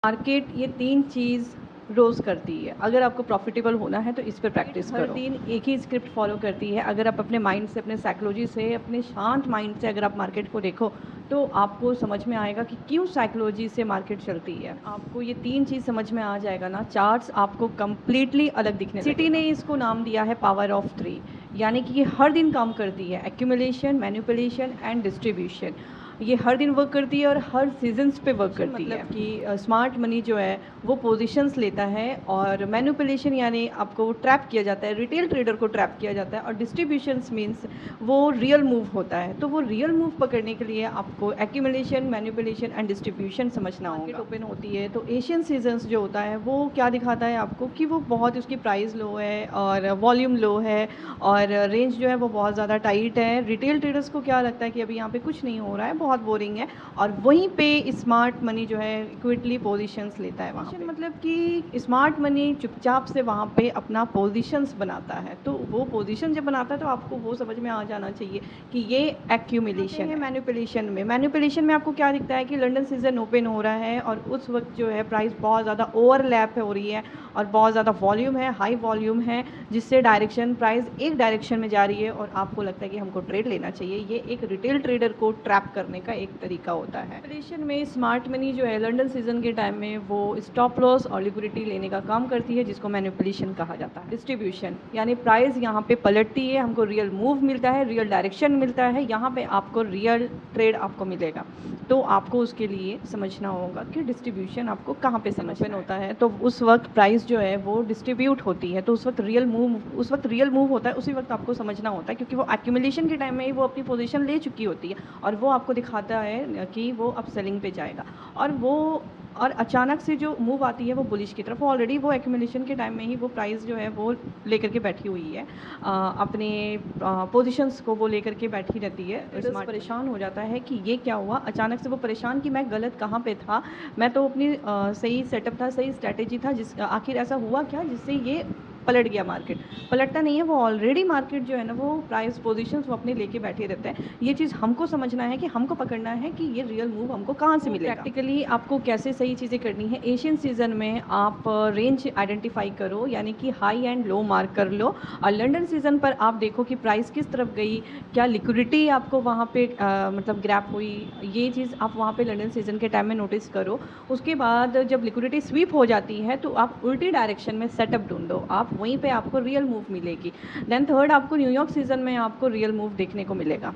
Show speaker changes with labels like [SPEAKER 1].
[SPEAKER 1] Market ये 3 चीज़ रोज़ करती है। अगर आपको प्रॉफिटेबल होना है तो इस पे प्रैक्टिस करो। हर दिन एक ही स्क्रिप्ट फॉलो करती है। अगर आप अपने माइंड से, अपने साइकोलॉजी से, अपने शांत माइंड से अगर आप मार्केट को देखो तो आपको समझ में आएगा कि क्यों साइकोलॉजी से मार्केट चलती है। आपको ये 3 चीज़ समझ में आ जाएगा ना, चार्ट्स आपको कंप्लीटली अलग दिखने लगेगा। सिटी ने इसको नाम दिया है पावर ऑफ 3, यानी कि ये हर दिन काम करती है। Accumulation, manipulation and distribution. ये हर दिन वर्क करती है और हर सीजन्स पे वर्क करती है। कि स्मार्ट मनी जो है वो पोजीशंस लेता है, और मैनिपुलेशन यानी आपको ट्रैप किया जाता है, रिटेल ट्रेडर को ट्रैप किया जाता है, और डिस्ट्रीब्यूशंस मीन्स वो रियल मूव होता है। तो वो रियल मूव पकड़ने के लिए आपको एक्यूमुलेशन, मैनिपुलेशन एंड डिस्ट्रीब्यूशन समझना होगा। मार्केट ओपन होती है तो एशियन सीजन्स जो होता है वो क्या दिखाता है आपको कि वो बहुत, उसकी प्राइस लो है और वॉल्यूम लो है और रेंज जो है वो बहुत ज़्यादा टाइट है। रिटेल ट्रेडर्स को क्या लगता है कि अभी यहाँ पे कुछ नहीं हो रहा है, बहुत बोरिंग है, और वहीं पे स्मार्ट मनी जो है क्विकली पोजीशंस लेता है वहाँ पे। मतलब कि स्मार्ट मनी चुपचाप से वहाँ पे अपना पोजीशंस बनाता है। तो वो पोजीशन जब बनाता है तो आपको वो समझ में आ जाना चाहिए कि ये एक्यूमुलेशन है। मैनिपुलेशन में आपको क्या दिखता है कि लंदन सीजन ओपन हो रहा है और उस वक्त जो है प्राइस बहुत ज़्यादा ओवरलैप हो रही है और बहुत ज़्यादा वॉल्यूम है, हाई वॉल्यूम है, जिससे डायरेक्शन प्राइस एक डायरेक्शन में जा रही है और आपको लगता है कि हमको ट्रेड लेना चाहिए। ये एक रिटेल ट्रेडर को ट्रैप करने का एक तरीका होता है। मैनिपुलेशन में स्मार्ट मनी जो है लंदन सीजन के टाइम में वो स्टॉप लॉस और लिक्विडिटी लेने का काम करती है, जिसको मैनिपुलेशन कहा जाता है। डिस्ट्रीब्यूशन यानी प्राइस यहाँ पे पलटती है, हमको रियल मूव मिलता है, रियल डायरेक्शन मिलता है, यहाँ पे आपको रियल ट्रेड आपको मिलेगा। तो आपको उसके लिए समझना होगा कि डिस्ट्रीब्यूशन आपको कहाँ पे समझना होता है। तो उस वक्त प्राइस जो है वो डिस्ट्रीब्यूट होती है, तो उस वक्त रियल मूव होता है, उसी वक्त आपको समझना होता है, क्योंकि वो एक्यूमुलेशन के टाइम में ही वो अपनी पोजीशन ले चुकी होती है और वो आपको दिखाता है कि वो अब सेलिंग पे जाएगा। और अचानक से जो मूव आती है वो बुलिश की तरफ, ऑलरेडी वो एक्यूमुलेशन के टाइम में ही वो प्राइस जो है वो लेकर के बैठी हुई है, अपने पोजीशंस को वो लेकर के बैठी रहती है। स्मार्ट परेशान हो जाता है कि ये क्या हुआ, अचानक से वो परेशान कि मैं गलत कहाँ पे था, मैं तो अपनी सही सेटअप था, सही स्ट्रैटेजी था, आखिर ऐसा हुआ क्या जिससे ये पलट गया। मार्केट पलटता नहीं है, वो ऑलरेडी मार्केट जो है ना वो प्राइस पोजीशंस वो अपने लेके बैठे रहते हैं। ये चीज़ हमको समझना है कि हमको पकड़ना है कि ये रियल मूव हमको कहाँ से मिलेगा। प्रैक्टिकली आपको कैसे सही चीज़ें करनी है, एशियन सीजन में आप रेंज आइडेंटिफाई करो, यानी कि हाई एंड लो मार्क कर लो, और लंदन सीजन पर आप देखो कि प्राइस किस तरफ गई, क्या लिक्विडिटी आपको वहाँ पे मतलब ग्रैप हुई, ये चीज़ आप वहाँ पे लंदन सीजन के टाइम में नोटिस करो। उसके बाद जब लिक्विडिटी स्वीप हो जाती है तो आप उल्टी डायरेक्शन में सेटअप ढूंढो, आप वहीं पे आपको रियल मूव मिलेगी। देन थर्ड, आपको न्यूयॉर्क सीजन में आपको रियल मूव देखने को मिलेगा।